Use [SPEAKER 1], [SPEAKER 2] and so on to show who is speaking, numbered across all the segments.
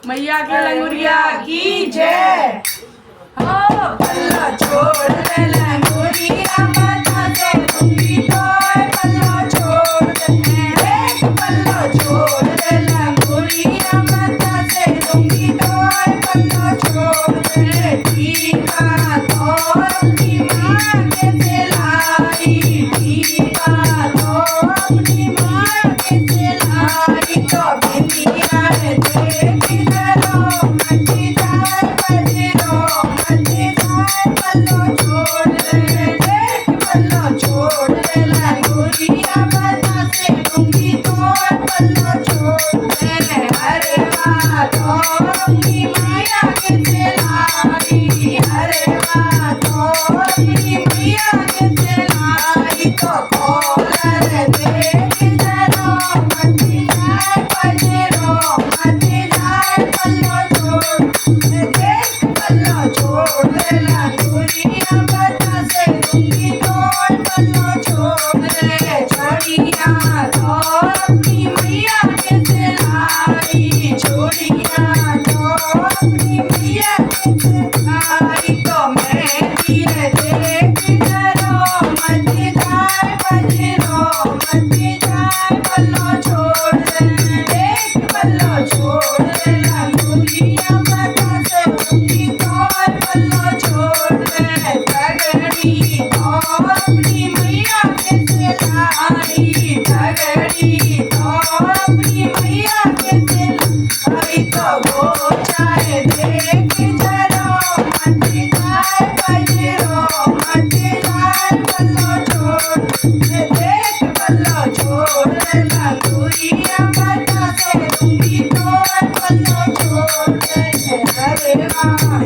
[SPEAKER 1] मैया के लंगुरिया की जय।
[SPEAKER 2] पल्ला छोड़ दे लंगुरिया माथा से दूंगी तोय पल्ला छोड़ दे पल्ला छोड़ दे लंगुरिया माथा से दूंगी तोय पल्ला छोड़ दे टीका तो अपनी माँ के सिलाई टीका तो अपनी माँ के सिलाई तो बिंदिया है देख जरो मची जाए बजरो मची जाए पल्लो छोड़ दे देख पल्लो छोड़ दे लंगुरिया माथा से दूंगी तोय पल्लो छोड़ दे अरे वाह तो अपनी मैया के सिलाई अरे वाह तो अपनी मैया के सिलाई तो कॉलर देख जरो मची जाए बजरो मची जाए पल्लो छोड़ दे देख पल्लो छोड़ दे लंगुरिया माथा से दूंगी तोय पल्लो छोड़ दे छोड़िया तो अपनी मैया के सिलाई छोड़िया तो अपनी मैया के सिलाई तो मैं धीरे देख जरो मची जाए बजरो मची जाए पल्लो छोड़ दे देख पल्लो छोड़ दे लंगुरिया माथा से दूंगी तोय पल्लो छोड़ दे तगड़ी तो अपनी मैया के सिलाई तगड़ी तो अपनी मैया के सिलाई तो वो चाहे देख जरो मची जाए बजरो मची जाए पल्लो छोड़ दे देख पल्लो छोड़ दे लंगुरिया माथा से दूंगी तोय पल्लो छोड़ दे अरे वाह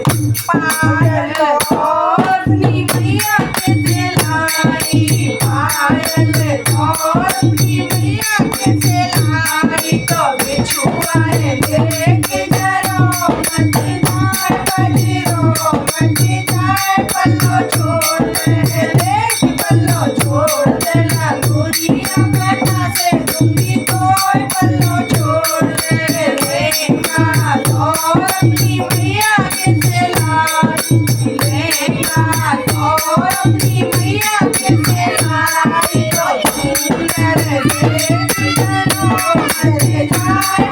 [SPEAKER 2] पायल तो अपनी मैया के सिलाई पायल तो अपनी मैया के सिलाई तो बिछुआए देख जरो मची जाए बजरो मची जाए पल्लो छोड़ दे देख पल्लो छोड़ दे लंगुरिया माथा से दूंगी तोय पल्लो छोड़ दे लेंगा तो अपनी मैया के सिलाई लेंगा तो अपनी मैया के सिलाई तो सुंदर देख जरो मची जाए